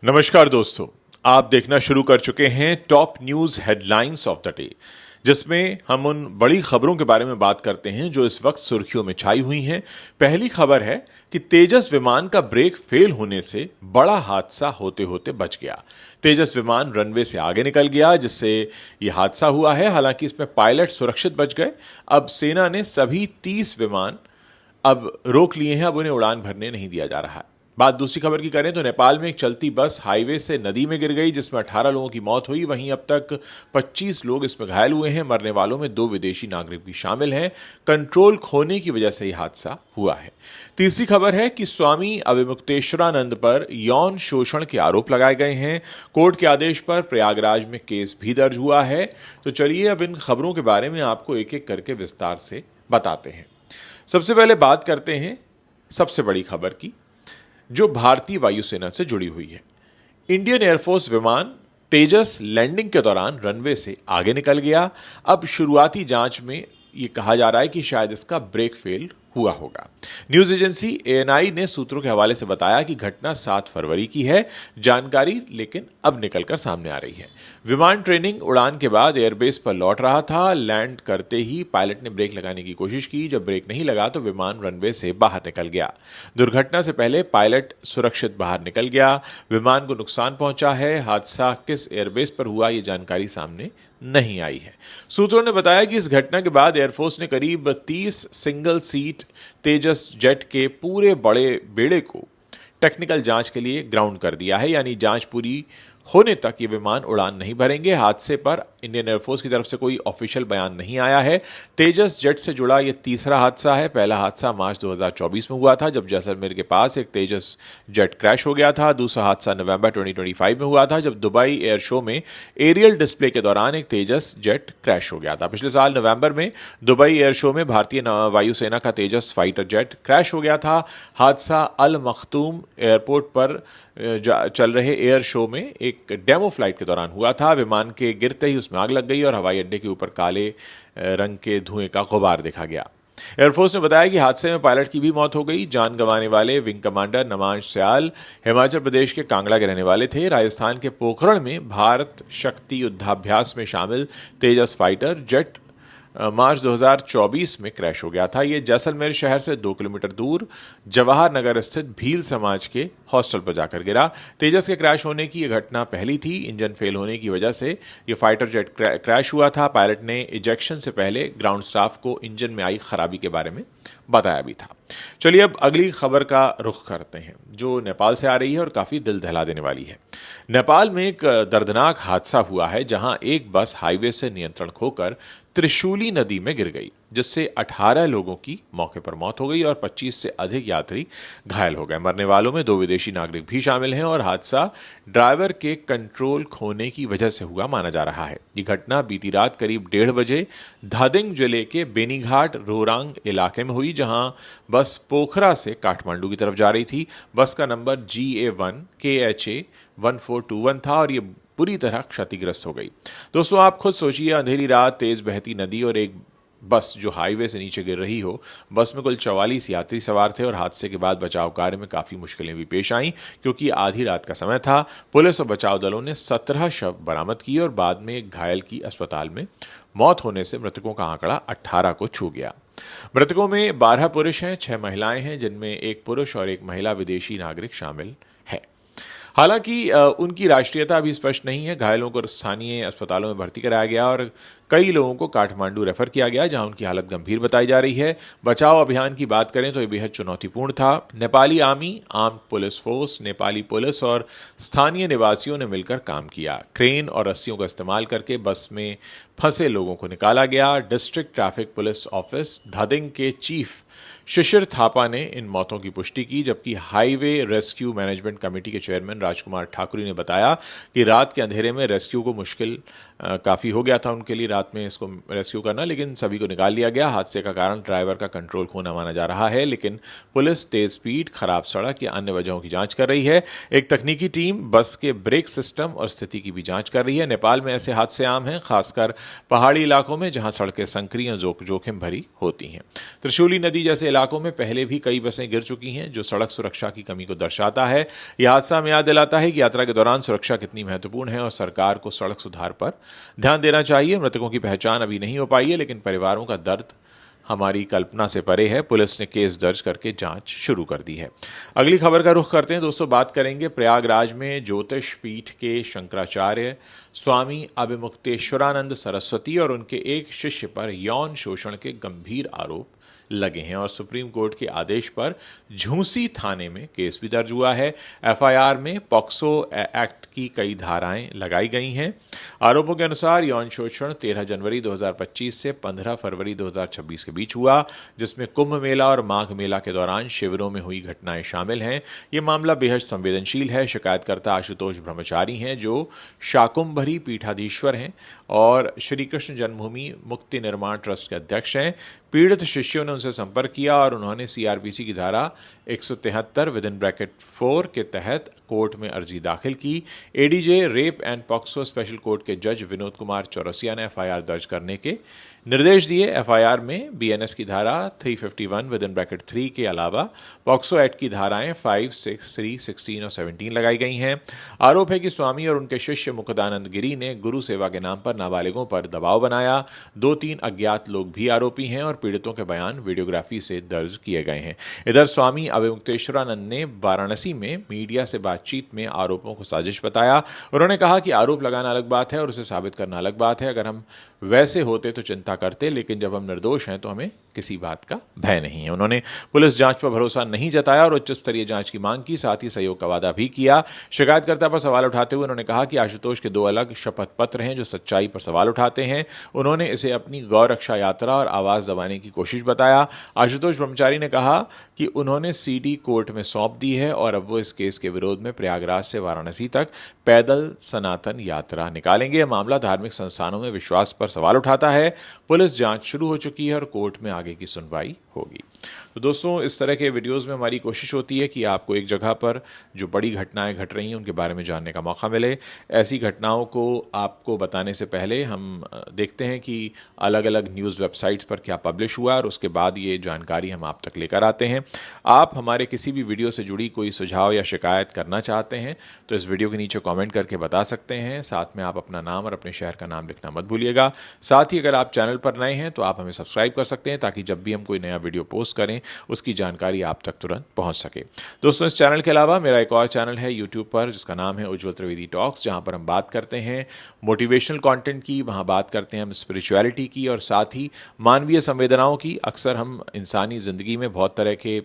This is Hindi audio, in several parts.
नमस्कार दोस्तों। आप देखना शुरू कर चुके हैं top news headlines of the day, जिसमें हम उन बड़ी खबरों के बारे में बात करते हैं जो इस वक्त सुर्खियों में छाई हुई हैं। पहली खबर है कि तेजस विमान का ब्रेक फेल होने से बड़ा हादसा होते होते बच गया। तेजस विमान रनवे से आगे निकल गया, जिससे यह हादसा हुआ है। हालांकि इसमें पायलट सुरक्षित बच गए। अब सेना ने सभी 30 विमान अब रोक लिए हैं, अब उन्हें उड़ान भरने नहीं दिया जा रहा है। बात दूसरी खबर की करें तो नेपाल में एक चलती बस हाईवे से नदी में गिर गई, जिसमें 18 लोगों की मौत हुई। वहीं अब तक 25 लोग इसमें घायल हुए हैं। मरने वालों में 2 विदेशी नागरिक भी शामिल हैं। कंट्रोल खोने की वजह से यह हादसा हुआ है। तीसरी खबर है कि स्वामी अविमुक्तेश्वरानंद पर यौन शोषण के आरोप लगाए गए हैं। कोर्ट के आदेश पर प्रयागराज में केस भी दर्ज हुआ है। तो चलिए अब इन खबरों के बारे में आपको एक एक करके विस्तार से बताते हैं। सबसे पहले बात करते हैं सबसे बड़ी खबर की, जो भारतीय वायुसेना से जुड़ी हुई है। इंडियन एयरफोर्स विमान तेजस लैंडिंग के दौरान रनवे से आगे निकल गया। अब शुरुआती जांच में यह कहा जा रहा है कि शायद इसका ब्रेक फेल हुआ होगा। न्यूज एजेंसी एएनआई ने सूत्रों के हवाले से बताया कि घटना 7 फरवरी की है। जानकारी लेकिन अब निकलकर सामने आ रही है। विमान ट्रेनिंग उड़ान के बाद एयरबेस पर लौट रहा था। लैंड करते ही पायलट ने ब्रेक लगाने की कोशिश की। जब ब्रेक नहीं लगा तो विमान रनवे से बाहर निकल गया। दुर्घटना से पहले पायलट सुरक्षित बाहर निकल गया। विमान को नुकसान पहुंचा है। हादसा किस एयरबेस पर हुआ, यह जानकारी सामने नहीं आई है। सूत्रों ने बताया कि इस घटना के बाद एयरफोर्स ने करीब 30 सिंगल सीट तेजस जेट के पूरे बड़े बेड़े को टेक्निकल जांच के लिए ग्राउंड कर दिया है। यानी जांच पूरी होने तक ये विमान उड़ान नहीं भरेंगे। हादसे पर इंडियन एयरफोर्स की तरफ से कोई ऑफिशियल बयान नहीं आया है। तेजस जेट से जुड़ा ये तीसरा हादसा है। पहला हादसा मार्च 2024 में हुआ था, जब जैसलमेर के पास एक तेजस जेट क्रैश हो गया था। दूसरा हादसा नवंबर 2025 में हुआ था, जब दुबई एयर शो में एरियल डिस्प्ले के दौरान एक तेजस जेट क्रैश हो गया था। पिछले साल नवंबर में दुबई एयर शो में भारतीय वायुसेना का तेजस फाइटर जेट क्रैश हो गया था। हादसा अल मखतूम एयरपोर्ट पर चल रहे एयर शो में एक डेमो फ्लाइट के दौरान हुआ था। विमान के गिरते ही उसमें आग लग गई और हवाई अड्डे के ऊपर काले रंग के धुएं का गुबार देखा गया। एयरफोर्स ने बताया कि हादसे में पायलट की भी मौत हो गई। जान गंवाने वाले विंग कमांडर नमांश सयाल हिमाचल प्रदेश के कांगड़ा के रहने वाले थे। राजस्थान के पोखरण में भारत शक्ति युद्धाभ्यास में शामिल तेजस फाइटर जेट मार्च 2024 में क्रैश हो गया था। ये जैसलमेर शहर से 2 किलोमीटर दूर जवाहर नगर स्थित भील समाज के हॉस्टल पर जाकर गिरा। तेजस के क्रैश होने की यह घटना पहली थी। इंजन फेल होने की वजह से ये फाइटर जेट क्रैश हुआ था। पायलट ने इजेक्शन से पहले ग्राउंड स्टाफ को इंजन में आई खराबी के बारे में बताया भी था। चलिए अब अगली खबर का रुख करते हैं, जो नेपाल से आ रही है और काफी दिल दहला देने वाली है। नेपाल में एक दर्दनाक हादसा हुआ है, जहां एक बस हाईवे से नियंत्रण खोकर त्रिशूली नदी में गिर गई, जिससे 18 लोगों की मौके पर मौत हो गई और 25 से अधिक यात्री घायल हो गए। मरने वालों में 2 विदेशी नागरिक भी शामिल हैं और हादसा ड्राइवर के कंट्रोल खोने की वजह से हुआ माना जा रहा है। ये घटना बीती रात करीब 1:30 बजे धादिंग जिले के बेनीघाट रोरांग इलाके में हुई, जहां बस पोखरा से काठमांडू की तरफ जा रही थी। बस का नंबर GA1 KHA 1421 था और ये बुरी तरह क्षतिग्रस्त हो गई। दोस्तों, आप खुद सोचिए, अंधेरी रात, तेज बहती नदी और एक बस जो हाईवे से नीचे गिर रही हो। बस में कुल 44 यात्री सवार थे और हादसे के बाद बचाव कार्य में काफी मुश्किलें भी पेश आईं, क्योंकि आधी रात का समय था। पुलिस और बचाव दलों ने 17 शव बरामद किए और बाद में एक घायल की अस्पताल में मौत होने से मृतकों का आंकड़ा 18 को छू गया। मृतकों में 12 पुरुष हैं, 6 महिलाएं हैं, जिनमें एक पुरुष और एक महिला विदेशी नागरिक शामिल है। हालांकि उनकी राष्ट्रीयता अभी स्पष्ट नहीं है। घायलों को स्थानीय अस्पतालों में भर्ती कराया गया और कई लोगों को काठमांडू रेफर किया गया, जहां उनकी हालत गंभीर बताई जा रही है। बचाव अभियान की बात करें तो यह बेहद चुनौतीपूर्ण था। Nepali army, armed police force, Nepali police और स्थानीय निवासियों ने मिलकर काम किया। क्रेन और रस्सियों का इस्तेमाल करके बस में फंसे लोगों को निकाला गया। District traffic police office Dhading के चीफ शिशिर थापा ने इन मौतों की पुष्टि की, जबकि हाईवे रेस्क्यू मैनेजमेंट कमेटी के चेयरमैन राजकुमार ठाकुरी ने बताया कि रात के अंधेरे में रेस्क्यू को मुश्किल काफ़ी हो गया था उनके लिए रात में इसको रेस्क्यू करना, लेकिन सभी को निकाल लिया गया। हादसे का कारण ड्राइवर का कंट्रोल खोना माना जा रहा है, लेकिन पुलिस तेज स्पीड, खराब सड़क या अन्य वजहों की जांच कर रही है। एक तकनीकी टीम बस के ब्रेक सिस्टम और स्थिति की भी जांच कर रही है। नेपाल में ऐसे हादसे आम हैं, खासकर पहाड़ी इलाकों में, जहां सड़कें संकरी और जोखिम भरी होती हैं। त्रिशूली नदी जैसे इलाकों में पहले भी कई बसें गिर चुकी हैं, जो सड़क सुरक्षा की कमी को दर्शाता है। यह हादसा हमें याद दिलाता है कि यात्रा के दौरान सुरक्षा कितनी महत्वपूर्ण है और सरकार को सड़क सुधार पर ध्यान देना चाहिए। मृतकों की पहचान अभी नहीं हो पाई है, लेकिन परिवारों का दर्द हमारी कल्पना से परे है। पुलिस ने केस दर्ज करके जांच शुरू कर दी है। अगली खबर का रुख करते हैं दोस्तों, बात करेंगे प्रयागराज में ज्योतिष पीठ के शंकराचार्य स्वामी अभिमुक्तेश्वरानंद सरस्वती और उनके एक शिष्य पर यौन शोषण के गंभीर आरोप लगे हैं और सुप्रीम कोर्ट के आदेश पर झूंसी थाने में केस भी दर्ज हुआ है। एफआईआर में पॉक्सो एक्ट की कई धाराएं लगाई गई हैं। आरोपों के अनुसार यौन शोषण 13 जनवरी 2025 से 15 फरवरी 2026 के बीच हुआ, जिसमें कुंभ मेला और माघ मेला के दौरान शिविरों में हुई घटनाएं शामिल हैं। ये मामला बेहद संवेदनशील है। शिकायतकर्ता आशुतोष ब्रह्मचारी हैं, जो शाकुंभरी पीठाधीश्वर हैं और श्री कृष्ण जन्मभूमि मुक्ति निर्माण ट्रस्ट के अध्यक्ष हैं। पीड़ित शिष्यों ने उनसे संपर्क किया और उन्होंने सीआरपीसी की धारा 173(4) के तहत कोर्ट में अर्जी दाखिल की। ADJ rape and POCSO special court के जज विनोद कुमार चौरसिया ने एफआईआर दर्ज करने के निर्देश दिए। एफआईआर में बीएनएस की धारा 351(3) के अलावा पॉक्सो एक्ट की धाराएं 5, 6, 3, 16 और 17 लगाई गई हैं। आरोप है कि स्वामी और उनके शिष्य मुकुदानंद गिरी ने गुरु सेवा के नाम पर नाबालिगों पर दबाव बनाया। 2-3 अज्ञात लोग भी आरोपी हैं और पीड़ितों के बयान वीडियोग्राफी से दर्ज किए गए हैं। इधर स्वामी अभिमुक्तेश्वरानंद ने वाराणसी में मीडिया से बातचीत में आरोपों को साजिश बताया। उन्होंने कहा कि आरोप लगाना अलग बात है और उसे साबित करना अलग बात है। अगर हम वैसे होते तो चिंता करते, लेकिन जब हम निर्दोष हैं तो हमें किसी बात का भय नहीं है। उन्होंने पुलिस जांच पर भरोसा नहीं जताया और उच्च स्तरीय जांच की मांग की, साथ ही सहयोग का वादा भी किया। शिकायतकर्ता पर सवाल उठाते हुए उन्होंने कहा कि आशुतोष के 2 अलग शपथ पत्र हैं जो सच्चाई पर सवाल उठाते हैं। उन्होंने इसे अपनी गौ रक्षा यात्रा और आवाज दबाने की कोशिश बताया। आशुतोष ब्रह्मचारी ने कहा कि उन्होंने सीडी कोर्ट में सौंप दी है और अब वो इस केस के विरोध में प्रयागराज से वाराणसी तक पैदल सनातन यात्रा निकालेंगे। यह मामला धार्मिक संस्थानों में विश्वास पर सवाल उठाता है। पुलिस जांच शुरू हो चुकी है और कोर्ट में आगे की सुनवाई होगी। तो दोस्तों, इस तरह के वीडियोस में हमारी कोशिश होती है कि आपको एक जगह पर जो बड़ी घटनाएं घट रही हैं उनके बारे में जानने का मौका मिले। ऐसी घटनाओं को आपको बताने से पहले हम देखते हैं कि अलग अलग न्यूज़ वेबसाइट्स पर क्या पब्लिश हुआ और उसके बाद ये जानकारी हम आप तक लेकर आते हैं। आप हमारे किसी भी वीडियो से जुड़ी कोई सुझाव या शिकायत करना चाहते हैं तो इस वीडियो के नीचे कॉमेंट करके बता सकते हैं। साथ में आप अपना नाम और अपने शहर का नाम लिखना मत भूलिएगा। साथ ही अगर आप चैनल पर नए हैं तो आप हमें सब्सक्राइब कर सकते हैं ताकि जब भी हम कोई नया वीडियो पोस्ट करें उसकी जानकारी आप तक तुरंत पहुंच सके। दोस्तों, इस चैनल के अलावा मेरा एक और चैनल है यूट्यूब पर जिसका नाम है उज्ज्वल त्रिवेदी टॉक्स, जहां पर हम बात करते हैं मोटिवेशनल कंटेंट की, वहां बात करते हैं हम स्पिरिचुअलिटी की और साथ ही मानवीय संवेदनाओं की। अक्सर हम इंसानी ज़िंदगी में बहुत तरह के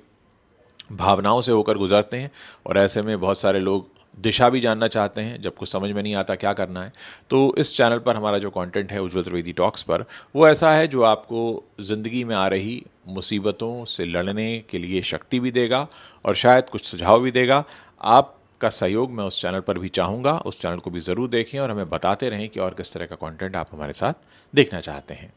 भावनाओं से होकर गुजरते हैं और ऐसे में बहुत सारे लोग दिशा भी जानना चाहते हैं जब कुछ समझ में नहीं आता क्या करना है। तो इस चैनल पर हमारा जो कंटेंट है उज्ज्वल त्रिवेदी टॉक्स पर, वो ऐसा है जो आपको ज़िंदगी में आ रही मुसीबतों से लड़ने के लिए शक्ति भी देगा और शायद कुछ सुझाव भी देगा। आपका सहयोग मैं उस चैनल पर भी चाहूँगा। उस चैनल को भी ज़रूर देखें और हमें बताते रहें कि और किस तरह का कंटेंट आप हमारे साथ देखना चाहते हैं।